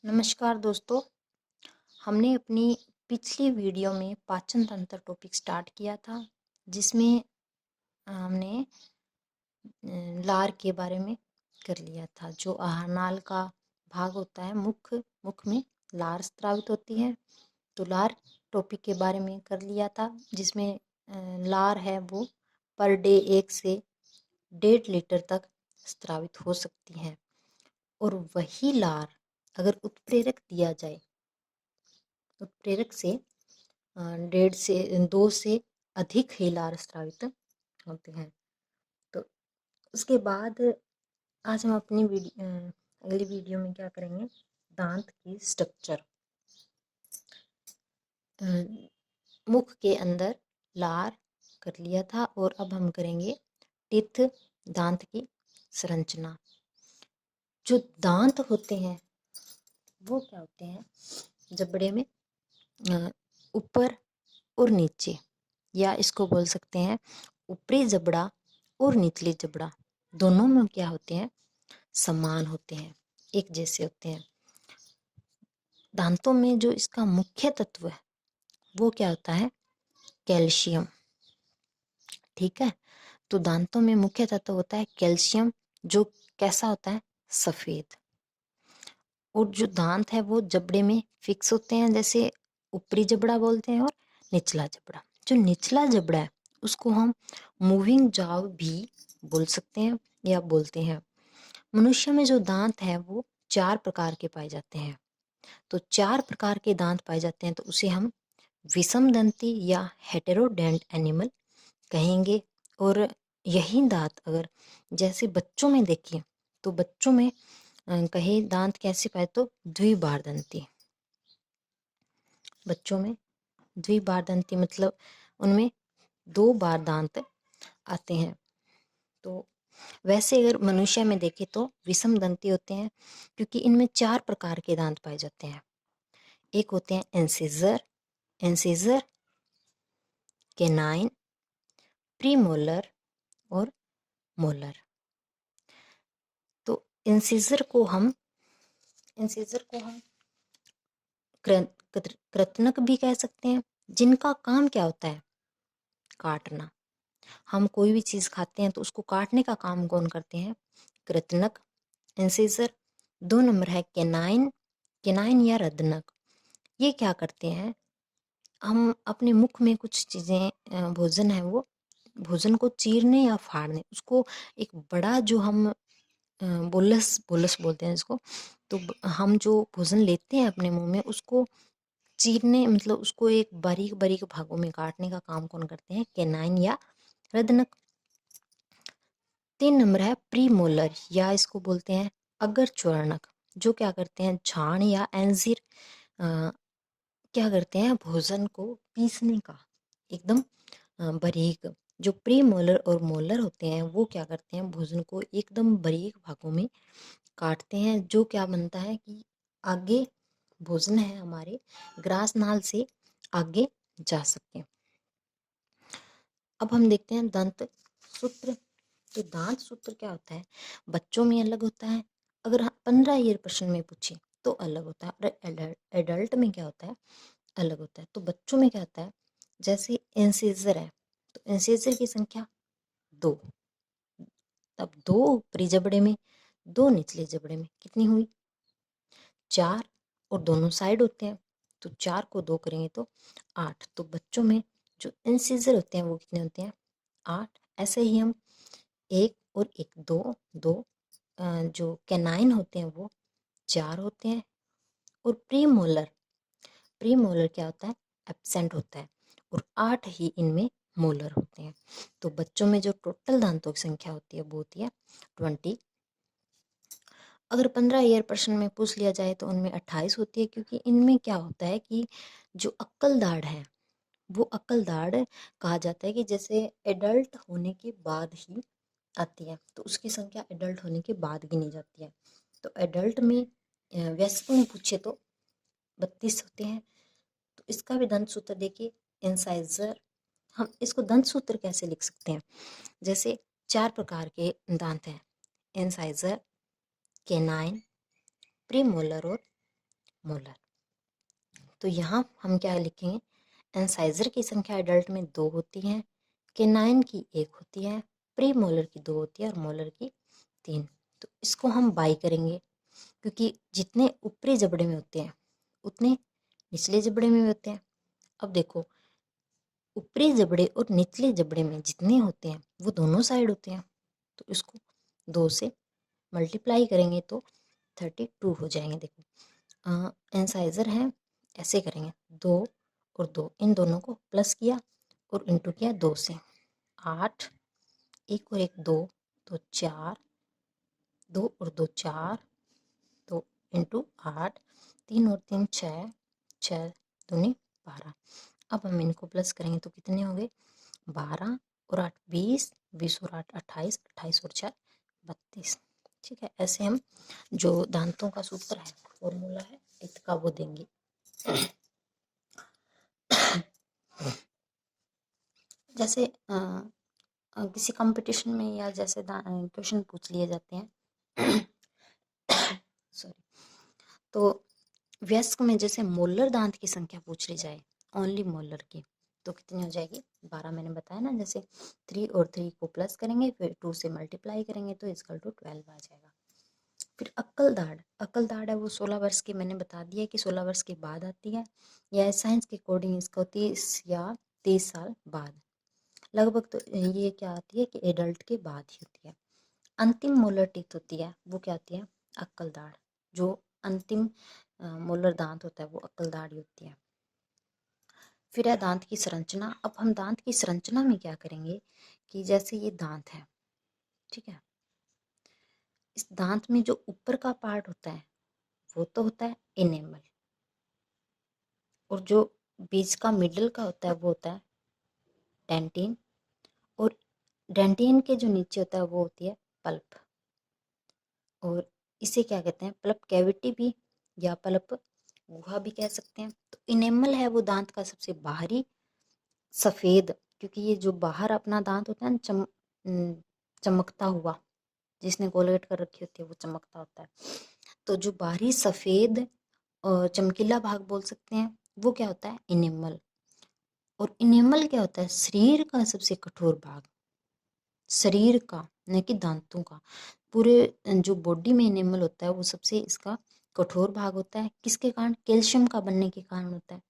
नमस्कार दोस्तों। हमने अपनी पिछली वीडियो में पाचन तंत्र टॉपिक स्टार्ट किया था, जिसमें हमने लार के बारे में कर लिया था। जो आहार नाल का भाग होता है, मुख में लार स्रावित होती है, तो लार टॉपिक के बारे में कर लिया था, जिसमें लार है वो पर डे 1 से 1.5 लीटर तक स्रावित हो सकती है। और वही लार अगर उत्प्रेरक दिया जाए, उत्प्रेरक से 2 से अधिक ही लार स्रावित होते हैं। तो उसके बाद आज हम अपनी अगली वीडियो में क्या करेंगे, दांत की स्ट्रक्चर। मुख के अंदर लार कर लिया था, और अब हम करेंगे टीथ, दांत की संरचना। जो दांत होते हैं वो क्या होते हैं, जबड़े में ऊपर और नीचे, या इसको बोल सकते हैं ऊपरी जबड़ा और निचली जबड़ा, दोनों में क्या होते हैं, समान होते हैं, एक जैसे होते हैं। दांतों में जो इसका मुख्य तत्व है वो क्या होता है, कैल्शियम। ठीक है, तो दांतों में मुख्य तत्व होता है कैल्शियम, जो कैसा होता है, सफेद। और जो दांत है वो जबड़े में फिक्स होते हैं, जैसे ऊपरी जबड़ा बोलते हैं और निचला जबड़ा। जो निचला जबड़ा है उसको हम मूविंग जॉ भी बोल सकते हैं या बोलते हैं। मनुष्य में जो दांत है वो 4 प्रकार के पाए जाते हैं। तो 4 प्रकार के दांत पाए जाते हैं, तो उसे हम विषम दंती या हेटेरोडेंट एनिमल कहेंगे। और यही दांत अगर जैसे बच्चों में देखिए, तो बच्चों में कहे दांत कैसे पाए, तो द्विबारदंती। बच्चों में द्विबारदंती मतलब उनमें 2 बार दांत आते हैं। तो वैसे अगर मनुष्य में देखें तो विषम दंती होते हैं, क्योंकि इनमें 4 प्रकार के दांत पाए जाते हैं। एक होते हैं इंसिजर, कैनाइन, प्रीमोलर और मोलर। तो इंसिजर को हम कृतनक भी कह सकते हैं, जिनका काम क्या होता है, काटना। हम कोई भी चीज खाते हैं तो उसको काटने का काम कौन करते हैं, कृतनक, इंसिजर। 2 नंबर है केनाइन या रदनक। ये क्या करते हैं, हम अपने मुख में कुछ चीजें भोजन है वो भोजन को चीरने या फाड़ने, उसको एक बड़ा जो हम बोलस बोलते हैं इसको, तो हम जो भोजन लेते हैं अपने मुंह में, उसको चीरने मतलब उसको एक बारीक बारीक भागों में काटने का काम कौन करते हैं, केनाइन या रदनक। 3 नंबर है प्रीमोलर, या इसको बोलते हैं अगर च्वर्णक, जो क्या करते हैं, झाण या एंजीर क्या करते हैं, भोजन को पीसने का एकदम बारीक। जो प्री मोलर और मोलर होते हैं वो क्या करते हैं, भोजन को एकदम बारीक भागों में काटते हैं, जो क्या बनता है कि आगे भोजन है हमारे ग्रास नाल से आगे जा सके। अब हम देखते हैं दंत सूत्र। तो दांत सूत्र क्या होता है, बच्चों में अलग होता है, अगर 15 ईयर प्रश्न में पूछे तो अलग होता है, और एडल्ट में क्या होता है, अलग होता है। तो बच्चों में क्या होता है, जैसे इंसिजर है, तो इंसिजर की संख्या 2। तब 2 ऊपरी जबड़े में, 2 निचले जबड़े में, कितनी हुई, 4। और दोनों साइड होते हैं, तो 4 को 2 करेंगे तो 8। तो बच्चों में जो इंसिजर होते हैं वो कितने होते हैं, 8। ऐसे ही हम 1 और 1 2 2 जो कैनाइन होते हैं वो 4 होते हैं। और प्री मोलर क्या होता है, एब्सेंट होता है, और 8 ही इनमें मोलर होते हैं। तो बच्चों में जो टोटल दांतों की संख्या होती है वो होती है 20। अगर 15 ईयर प्रश्न में पूछ लिया जाए तो उनमें 28 होती है, क्योंकि इनमें क्या होता है कि जो अक्कल दाढ़ है वो अक्कल दाढ़ कहा जाता है कि जैसे एडल्ट होने के बाद ही आती है, तो उसकी संख्या एडल्ट होने के बाद गिनी जाती है। तो एडल्ट में वयस्क में पूछे तो 32 होते हैं। तो इसका भी दंत सूत्र देखिए, इंसाइजर। हम इसको दंत सूत्र कैसे लिख सकते हैं, जैसे 4 प्रकार के दांत हैं, इंसाइजर, कैनाइन, प्रीमोलर और मोलर। तो यहाँ हम क्या लिखेंगे, इंसाइजर की संख्या एडल्ट में 2 होती है, केनाइन की 1 होती है, प्री मोलर की 2 होती है और मोलर की 3। तो इसको हम बाई करेंगे, क्योंकि जितने ऊपरी जबड़े में होते हैं उतने निचले जबड़े में भी होते हैं। अब देखो, ऊपरी जबड़े और निचले जबड़े में जितने होते हैं वो दोनों साइड होते हैं, तो इसको 2 से मल्टीप्लाई करेंगे तो 32 हो जाएंगे। देखो इंसाइजर है, ऐसे करेंगे 2 और 2, इन दोनों को प्लस किया और इंटू किया 2 से, 8, 1 और 1 2, तो 4, 2 और 2 4, तो इंटू 8, 3 और 3 6, 6 दूनी 12। अब हम इनको प्लस करेंगे तो कितने हो गए, 12 और 8 20, 20 और 8 28, 28 और 4 32। ठीक है, ऐसे हम जो दांतों का सूत्र है, फॉर्मूला है इसका, वो देंगे। जैसे किसी कंपटीशन में या जैसे क्वेश्चन पूछ लिए जाते हैं सॉरी, तो वयस्क में जैसे मोलर दांत की संख्या पूछ ली जाए, ओनली मोलर की, तो कितनी हो जाएगी, 12। मैंने बताया ना, जैसे 3 और 3 को प्लस करेंगे फिर 2 से मल्टीप्लाई करेंगे तो इक्वल टू 12 आ जाएगा। फिर अक्ल दाढ़, अक्ल दाढ़ है वो 16 वर्ष की, मैंने बता दिया कि 16 वर्ष के बाद आती है, या साइंस के अकॉर्डिंग इसको 30 या 30 साल बाद लगभग। तो ये क्या आती है कि एडल्ट के बाद ही होती है। अंतिम मोलर टीथ होती है, वो क्या होती है, अक्ल दाढ़। जो अंतिम मोलर दांत होता है वो अक्ल दाढ़ ही होती है। फिर है दांत की संरचना। अब हम दांत की संरचना में क्या करेंगे कि जैसे ये दांत है, ठीक है, इस दांत में जो ऊपर का पार्ट होता है वो तो होता है इनेमल, और जो बीच का मिडल का होता है वो होता है डेंटिन, और डेंटिन के जो नीचे होता है वो होती है पल्प, और इसे क्या कहते हैं, पल्प कैविटी भी या पल्प गुहा भी कह सकते हैं। तो इनेमल है वो दांत का सबसे बाहरी सफेद, क्योंकि ये जो बाहर अपना दांत होता है ना, चमकता हुआ, जिसने कोलगेट कर रखी होती है वो चमकता होता है। तो जो बाहरी सफेद और चमकीला भाग बोल सकते हैं वो क्या होता है, इनेमल। और इनेमल क्या होता है, शरीर का सबसे कठोर भाग, शरीर का, न कि दांतों का। पूरे जो बॉडी में इनेमल होता है वो सबसे इसका कठोर भाग होता है, किसके कारण, कैल्शियम का बनने के कारण होता है।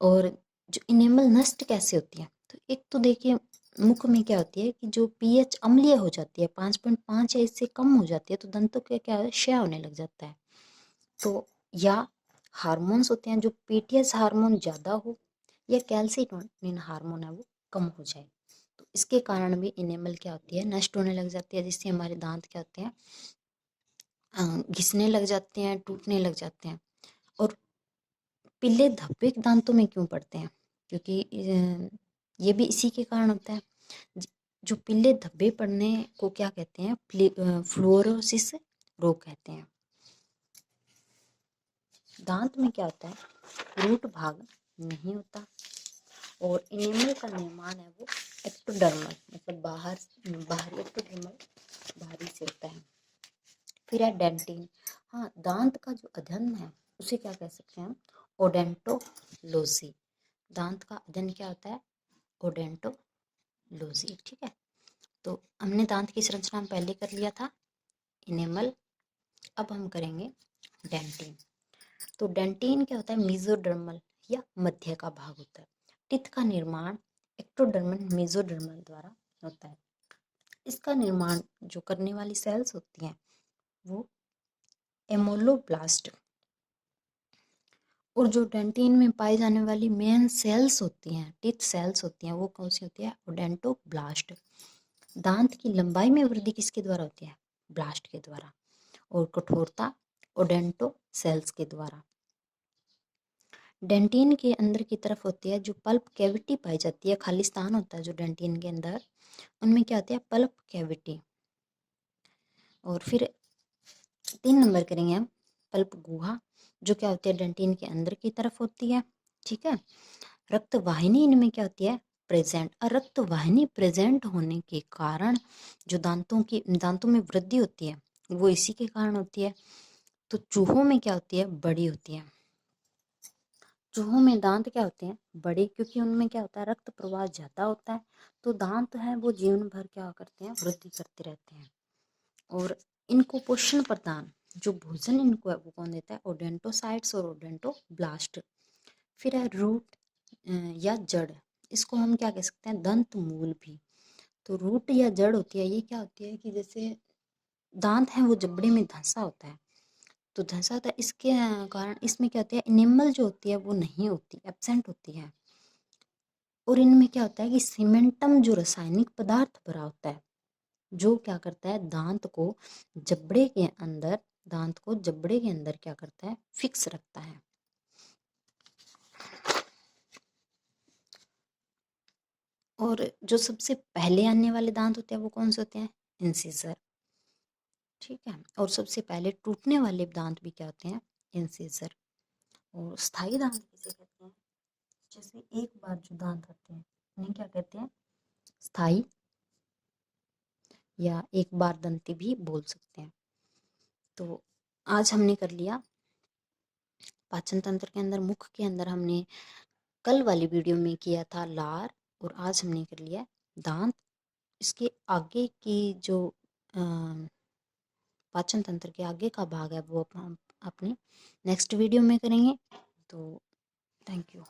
और जो इनेमल नष्ट कैसे होती है, तो एक तो देखिए मुख में क्या होती है कि जो पीएच अम्लीय हो जाती है, 5.5 या इससे कम हो जाती है, तो दंतों का क्या है, क्षय होने लग जाता है। तो या हार्मोन्स होते हैं, जो पीटीएस हार्मोन ज़्यादा हो या कैल्सिटोनिन हार्मोन है वो कम हो जाए, तो इसके कारण भी इनेमल क्या होती है, नष्ट होने लग जाती है, जिससे हमारे दांत क्या होते हैं, घिसने लग जाते हैं, टूटने लग जाते हैं। और पीले धब्बे दांतों में क्यों पड़ते हैं, क्योंकि ये भी इसी के कारण होता है। जो पीले धब्बे पड़ने को क्या कहते हैं, फ्लोरोसिस रोग कहते हैं। दांत में क्या होता है, रूट भाग नहीं होता, और इनेमल का निर्माण है वो एक्टोडर्मल, मतलब बाहरी एक्टोडर्मल बाहरी से होता है। फिर है डेंटिन। हाँ, दांत का जो अध्ययन है उसे क्या कह सकते हैं हम, ओडेंटोलॉजी। दांत का अध्ययन क्या होता है, ओडेंटोलॉजी। ठीक है, तो हमने दांत की संरचना में पहले कर लिया था, इनेमल। अब हम करेंगे डेंटिन। तो डेंटिन क्या होता है, मेसोडर्मल या मध्य का भाग होता है। टीथ का निर्माण एक्टोडर्मल मेसोडर्मल द्वारा होता है। इसका निर्माण जो करने वाली सेल्स होती हैं वो एमोलोब्लास्ट, और जो डेंटिन में पाई जाने वाली मेन सेल्स होती हैं, टीथ सेल्स होती हैं, वो कौन सी होती है, ओडेंटोब्लास्ट। दांत की लंबाई में वृद्धि किसके द्वारा होती है, ब्लास्ट के द्वारा, और कठोरता ओडेंटो सेल्स के द्वारा। डेंटिन के अंदर की तरफ होती है जो पल्प कैविटी पाई जाती है, खाली स्थान होता है जो डेंटिन के अंदर, उनमें क्या होती है, पल्प कैविटी। और फिर 3 नंबर करेंगे हम, पल्प गुहा, जो क्या होती है, डेंटिन के अंदर की तरफ होती है। ठीक है, रक्त वाहिनी इनमें क्या होती है, प्रेजेंट। और रक्त वाहिनी प्रेजेंट होने के कारण जो दांतों में वृद्धि होती है वो इसी के कारण होती है। तो चूहों में क्या होती है, बड़ी होती है। चूहों में दांत क्या होते हैं, बड़े, क्योंकि उनमें क्या होता है, रक्त प्रवाह ज़्यादा होता है। तो दांत है वो जीवन भर क्या करते हैं, वृद्धि करते रहते हैं। और इनको पोषण प्रदान, जो भोजन इनको है वो कौन देता है, ओडेंटोसाइट्स और ओडेंटोब्लास्ट। फिर है रूट या जड़, इसको हम क्या कह सकते हैं, दंत मूल भी। तो रूट या जड़ होती है, ये क्या होती है कि जैसे दांत है वो जबड़े में धंसा होता है, तो धंसा होता है, इसके कारण इसमें क्या होती है, इनेमल जो होती है वो नहीं होती, एब्सेंट होती है। और इनमें क्या होता है कि सीमेंटम जो रासायनिक पदार्थ भरा होता है, जो क्या करता है, दांत को जबड़े के अंदर क्या करता है, फिक्स रखता है। और जो सबसे पहले आने वाले दांत होते हैं वो कौन से होते हैं, इंसिजर। ठीक है, और सबसे पहले टूटने वाले दांत भी क्या होते हैं, इंसिजर। और स्थायी दांत किसे कहते हैं, जैसे एक बार जो दांत आते हैं उन्हें क्या कहते हैं, स्थायी या एक बार दंती भी बोल सकते हैं। तो आज हमने कर लिया पाचन तंत्र के अंदर, मुख के अंदर हमने कल वाली वीडियो में किया था लार, और आज हमने कर लिया दांत। इसके आगे की जो पाचन तंत्र के आगे का भाग है वो हम अपनी नेक्स्ट वीडियो में करेंगे। तो थैंक यू।